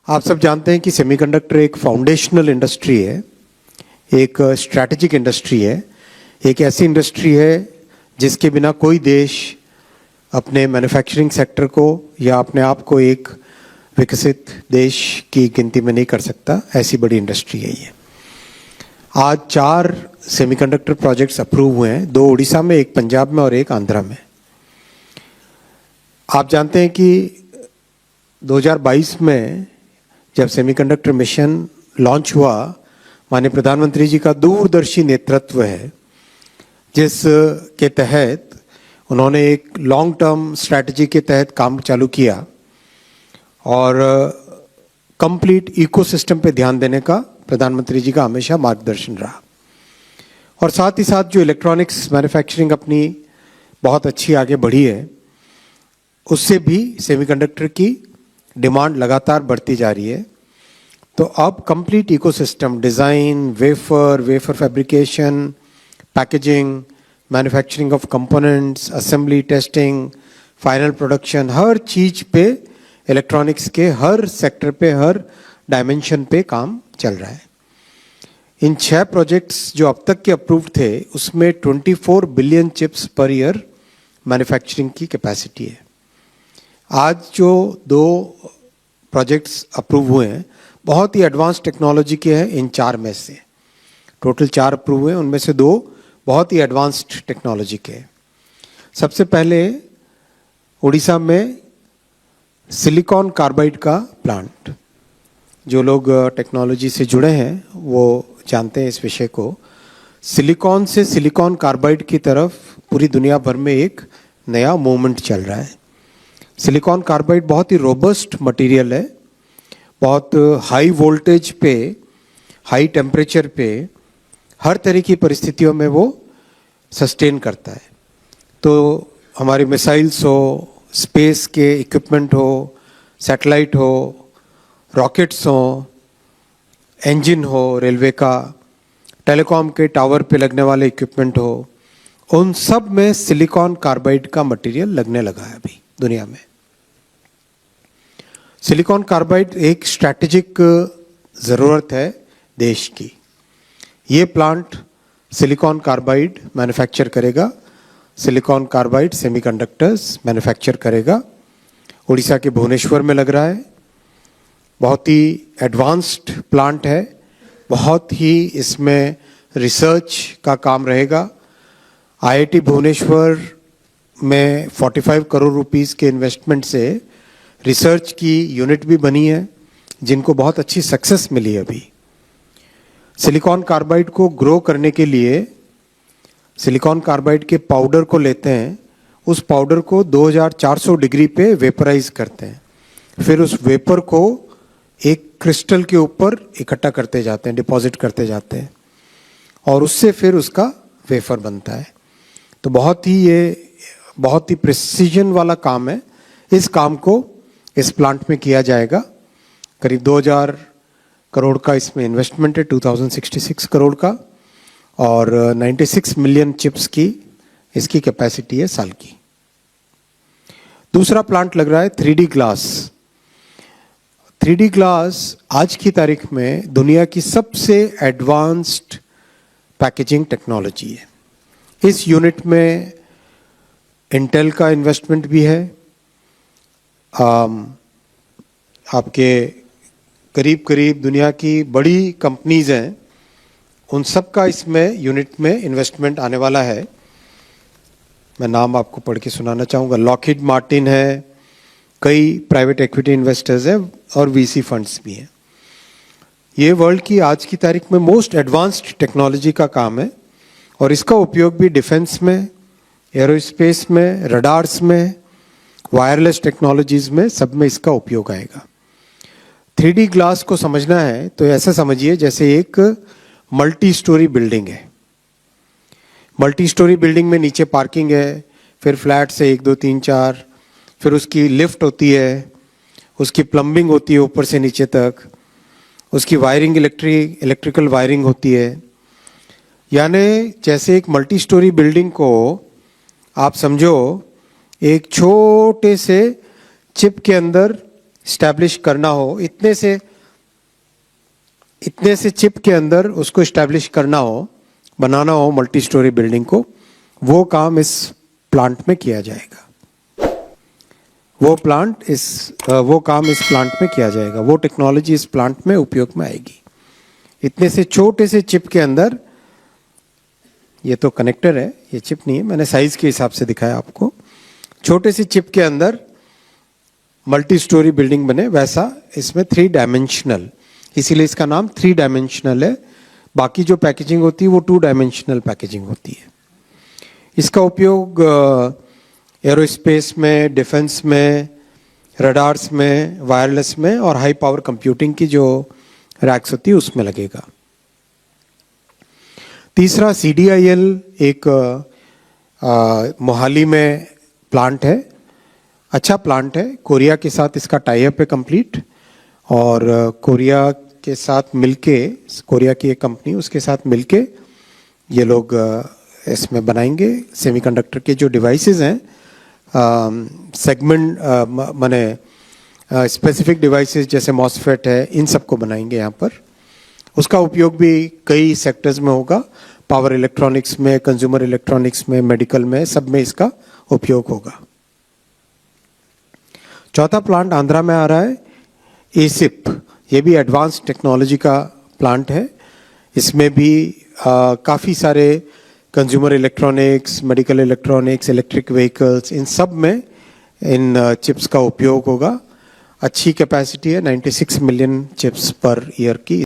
आप सब जानते हैं कि सेमीकंडक्टर एक फाउंडेशनल इंडस्ट्री है, एक स्ट्रैटेजिक इंडस्ट्री है, एक ऐसी इंडस्ट्री है जिसके बिना कोई देश अपने मैन्युफैक्चरिंग सेक्टर को या अपने आप को एक विकसित देश की गिनती में नहीं कर सकता। ऐसी बड़ी इंडस्ट्री है ये। आज 4 सेमीकंडक्टर प्रोजेक्ट्स अप्रूव हुए हैं, 2 उड़ीसा में, एक पंजाब में और एक आंध्रा में। आप जानते हैं कि 2022 में जब सेमीकंडक्टर मिशन लॉन्च हुआ, माननीय प्रधानमंत्री जी का दूरदर्शी नेतृत्व है, जिस के तहत उन्होंने एक लॉन्ग टर्म स्ट्रैटेजी के तहत काम चालू किया और कंप्लीट इकोसिस्टम पे ध्यान देने का प्रधानमंत्री जी का हमेशा मार्गदर्शन रहा। और साथ ही साथ जो इलेक्ट्रॉनिक्स मैन्युफैक्चरिंग अपनी बहुत अच्छी आगे बढ़ी है, उससे भी सेमीकंडक्टर की डिमांड लगातार बढ़ती जा रही है। तो अब complete ecosystem, design, wafer fabrication, packaging, manufacturing of components, assembly, testing, final production, हर चीज़ पे इलेक्ट्रॉनिक्स के हर सेक्टर पे, हर डायमेंशन पे काम चल रहा है। इन 6 प्रोजेक्ट्स जो अब तक के अप्रूव्ड थे, उसमें 24 billion chips per year manufacturing की कैपेसिटी है। आज जो 2 प्रोजेक्ट्स अप्रूव हुए हैं, बहुत ही एडवांस टेक्नोलॉजी के हैं। इन 4 में से टोटल 4 अप्रूव हुए, उनमें से 2 बहुत ही एडवांस्ड टेक्नोलॉजी के हैं। सबसे पहले उड़ीसा में सिलिकॉन कार्बाइड का प्लांट, जो लोग टेक्नोलॉजी से जुड़े हैं वो जानते हैं इस विषय को। सिलिकॉन से सिलिकॉन कार्बाइड की तरफ पूरी दुनिया भर में एक नया मूवमेंट चल रहा है। सिलिकॉन कार्बाइड बहुत ही रोबस्ट मटेरियल है, बहुत हाई वोल्टेज पे, हाई टेम्परेचर पे, हर तरह की परिस्थितियों में वो सस्टेन करता है। तो हमारी मिसाइल्स हो, स्पेस के इक्विपमेंट हो, सैटेलाइट हो, रॉकेट्स हो, इंजन हो रेलवे का, टेलीकॉम के टावर पे लगने वाले इक्विपमेंट हो, उन सब में सिलिकॉन कार्बाइड का मटेरियल लगने लगा है अभी दुनिया में। सिलिकॉन कार्बाइड एक स्ट्रैटेजिक ज़रूरत है देश की। ये प्लांट सिलिकॉन कार्बाइड मैन्युफैक्चर करेगा, सिलिकॉन कार्बाइड सेमीकंडक्टर्स मैन्युफैक्चर करेगा। उड़ीसा के भुवनेश्वर में लग रहा है। बहुत ही एडवांस्ड प्लांट है, बहुत ही इसमें रिसर्च का काम रहेगा। आईआईटी भुवनेश्वर में 45 करोड़ रुपीस के इन्वेस्टमेंट से रिसर्च की यूनिट भी बनी है, जिनको बहुत अच्छी सक्सेस मिली है अभी। सिलिकॉन कार्बाइड को ग्रो करने के लिए सिलिकॉन कार्बाइड के पाउडर को लेते हैं, उस पाउडर को 2400 डिग्री पे वेपराइज करते हैं, फिर उस वेपर को एक क्रिस्टल के ऊपर इकट्ठा करते जाते हैं, डिपॉजिट करते जाते हैं, और उससे फिर उसका वेफर बनता है। तो बहुत ही प्रिसीजन वाला काम है। इस काम को इस प्लांट में किया जाएगा। करीब 2000 करोड़ का इसमें इन्वेस्टमेंट है, 2066 करोड़ का, और 96 मिलियन चिप्स की इसकी कैपेसिटी है साल की। दूसरा प्लांट लग रहा है 3D ग्लास। 3D ग्लास आज की तारीख में दुनिया की सबसे एडवांस्ड पैकेजिंग टेक्नोलॉजी है। इस यूनिट में इंटेल का इन्वेस्टमेंट भी है। आपके करीब करीब दुनिया की बड़ी कंपनीज हैं, उन सब का इसमें यूनिट में इन्वेस्टमेंट आने वाला है। मैं नाम आपको पढ़ के सुनाना चाहूँगा। लॉकहीड मार्टिन है, कई प्राइवेट इक्विटी इन्वेस्टर्स हैं और वीसी फंड्स भी हैं। ये वर्ल्ड की आज की तारीख में मोस्ट एडवांस्ड टेक्नोलॉजी का काम है, और इसका उपयोग भी डिफेंस में, एरोस्पेस में, रडार्स में, वायरलेस टेक्नोलॉजीज में, सब में इसका उपयोग आएगा। 3D ग्लास को समझना है तो ऐसा समझिए जैसे एक मल्टी स्टोरी बिल्डिंग है। मल्टी स्टोरी बिल्डिंग में नीचे पार्किंग है, फिर फ्लैट से 1 2 3 4, फिर उसकी लिफ्ट होती है, उसकी प्लम्बिंग होती है ऊपर से नीचे तक, उसकी वायरिंग इलेक्ट्रिकल वायरिंग होती है। यानी जैसे एक मल्टी स्टोरी बिल्डिंग को आप समझो एक छोटे से चिप के अंदर स्टैब्लिश करना हो, इतने से चिप के अंदर उसको स्टैब्लिश करना हो, बनाना हो मल्टी स्टोरी बिल्डिंग को, वो काम इस प्लांट में किया जाएगा। वो काम इस प्लांट में किया जाएगा, वो टेक्नोलॉजी इस प्लांट में उपयोग में आएगी। इतने से छोटे से चिप के अंदर, ये तो कनेक्टर है, ये चिप नहीं है, मैंने साइज के हिसाब से दिखाया आपको। छोटे से चिप के अंदर मल्टी स्टोरी बिल्डिंग बने, वैसा इसमें 3 डायमेंशनल, इसीलिए इसका नाम 3 डायमेंशनल है। बाकी जो पैकेजिंग होती है वो 2 डायमेंशनल पैकेजिंग होती है। इसका उपयोग एरोस्पेस में, डिफेंस में, रडार्स में, वायरलेस में और हाई पावर कंप्यूटिंग की जो रैक्स होती है उसमें लगेगा। तीसरा CDIL एक मोहाली में प्लांट है, अच्छा प्लांट है, कोरिया के साथ इसका टाई अप है कंप्लीट, और कोरिया के साथ मिलके, कोरिया की एक कंपनी उसके साथ मिलके ये लोग इसमें बनाएंगे सेमीकंडक्टर के जो डिवाइसेस हैं, सेगमेंट माने स्पेसिफिक डिवाइसेस जैसे मॉसफेट है, इन सबको बनाएंगे यहाँ पर। उसका उपयोग भी कई सेक्टर्स में होगा, पावर इलेक्ट्रॉनिक्स में, कंज्यूमर इलेक्ट्रॉनिक्स में, मेडिकल में, सब में इसका उपयोग होगा। चौथा प्लांट आंध्रा में आ रहा है, ASIP, ये भी एडवांस टेक्नोलॉजी का प्लांट है। इसमें भी काफ़ी सारे consumer electronics, medical electronics, electric vehicles, इन सब में इन चिप्स का उपयोग होगा। अच्छी कैपेसिटी है, 96 मिलियन चिप्स पर ईयर की।